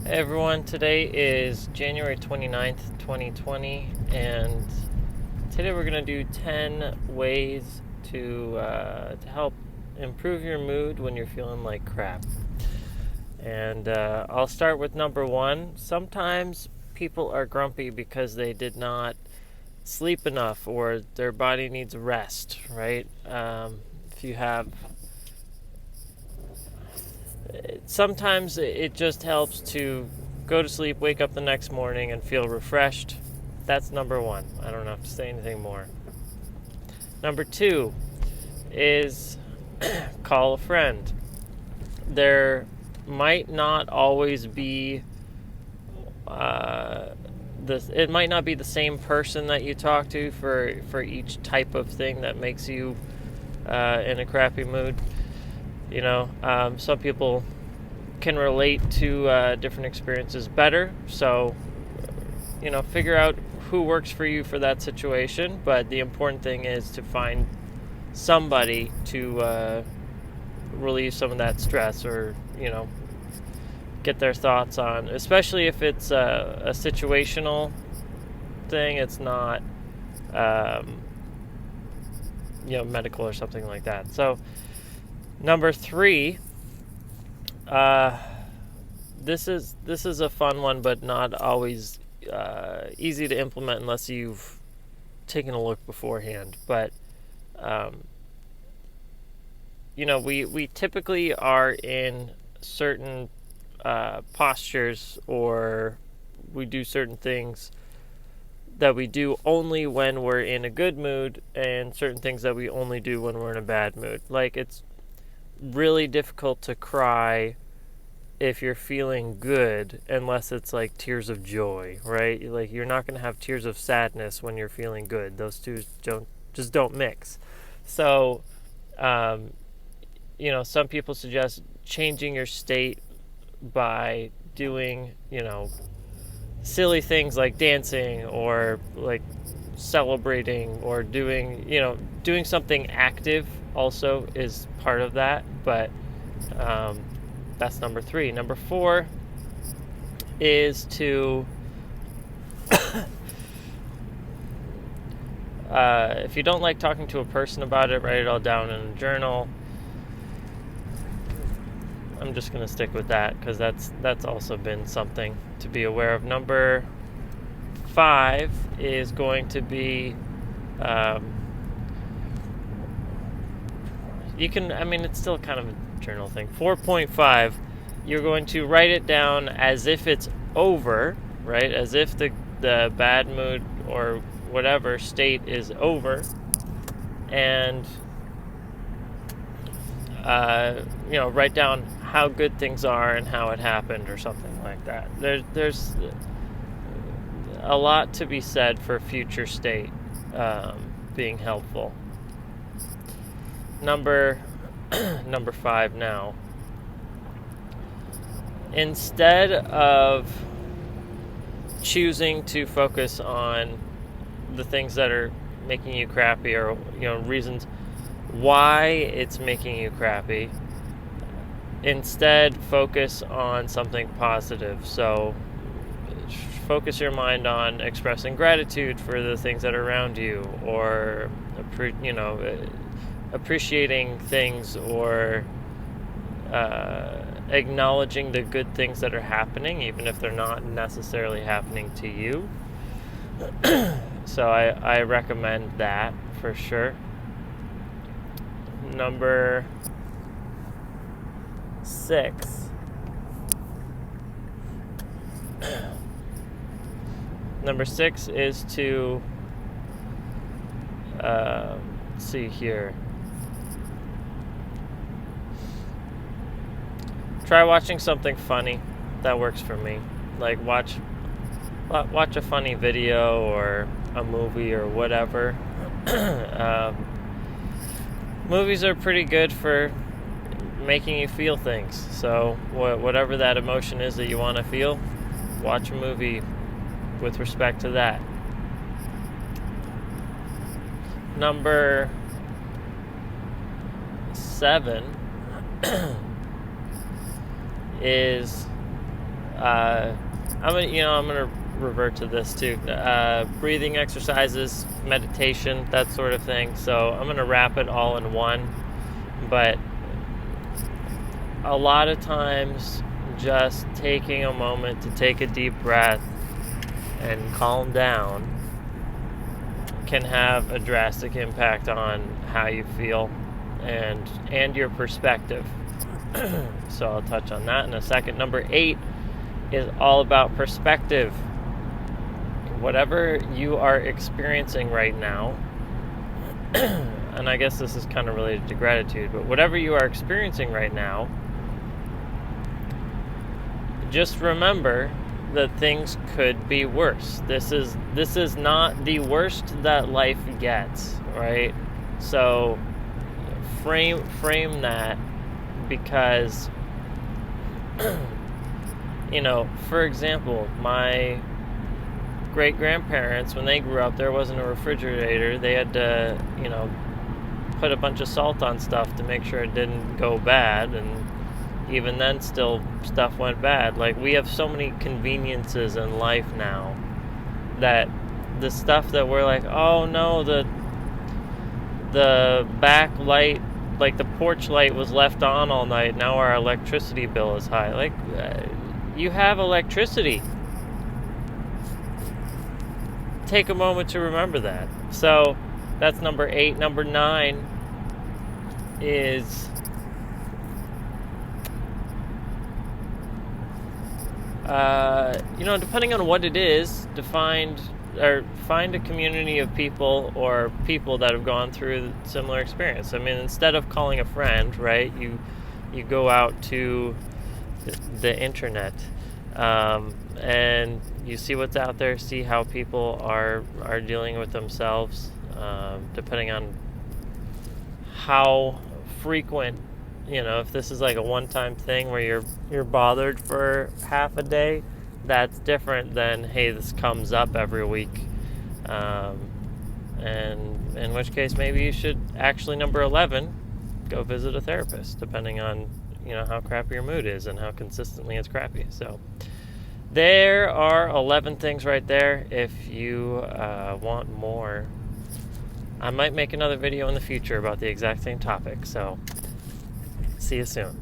Hey everyone, today is January 29th, 2020, and today we're going to do 10 ways to help improve your mood when you're feeling like crap. And I'll start with number one. Sometimes people are grumpy because they did not sleep enough or their body needs rest, right? If you have Sometimes it just helps to go to sleep, wake up the next morning, and feel refreshed. That's number one. I don't have to say anything more. Number two is call a friend. There might not always be it might not be the same person that you talk to for each type of thing that makes you in a crappy mood. Some people can relate to different experiences better. So, figure out who works for you for that situation. But the important thing is to find somebody to relieve some of that stress, or get their thoughts on. Especially if it's a situational thing, it's not medical or something like that. So, number three. This is a fun one, but not always easy to implement unless you've taken a look beforehand. But we typically are in certain postures, or we do certain things that we do only when we're in a good mood, and certain things that we only do when we're in a bad mood. Like, it's really difficult to cry if you're feeling good, unless it's like tears of joy, right? Like, you're not going to have tears of sadness when you're feeling good. Those two don't mix. So some people suggest changing your state by doing silly things like dancing, or like celebrating, or doing something active also is part of that. But that's number three. Number four is to if you don't like talking to a person about it, write it all down in a journal. I'm just going to stick with that because that's also been something to be aware of. Number five is going to be it's still kind of a journal thing. 4.5, you're going to write it down as if it's over, right? As if the bad mood or whatever state is over, and write down how good things are and how it happened, or something like that. There's a lot to be said for future state being helpful. Number five now. Instead of choosing to focus on the things that are making you crappy, or reasons why it's making you crappy, instead focus on something positive. So focus your mind on expressing gratitude for the things that are around you, or appreciating things, or acknowledging the good things that are happening, even if they're not necessarily happening to you. So I recommend that for sure. Number six. Number six is to see here. Try watching something funny. That works for me. Like, watch a funny video or a movie or whatever. Movies are pretty good for making you feel things. So whatever that emotion is that you want to feel, watch a movie with respect to that. Number 7 is I'm gonna revert to this too. Breathing exercises, meditation, that sort of thing. So I'm gonna wrap it all in one. But a lot of times, just taking a moment to take a deep breath and calm down can have a drastic impact on how you feel and your perspective. So I'll touch on that in a second. Number 8 is all about perspective. Whatever you are experiencing right now, and I guess this is kind of related to gratitude, but whatever you are experiencing right now, just remember that things could be worse. This is not the worst that life gets, right? So frame that, because for example, my great-grandparents, when they grew up, there wasn't a refrigerator. They had to, put a bunch of salt on stuff to make sure it didn't go bad, and even then still stuff went bad. Like, we have so many conveniences in life now that the stuff that we're like, oh no, the back light, like the porch light was left on all night, now our electricity bill is high. Like, you have electricity. Take a moment to remember that. So that's number 8. Number 9 is depending on what it is, find a community of people or people that have gone through a similar experience. I mean, instead of calling a friend, right, you go out to the internet, and you see what's out there, see how people are dealing with themselves, depending on how frequent, if this is like a one-time thing where you're bothered for half a day, that's different than, hey, this comes up every week, and in which case maybe you should actually, number 11, go visit a therapist, depending on how crappy your mood is and how consistently it's crappy. So there are 11 things right there. If you want more, I might make another video in the future about the exact same topic. So see you soon.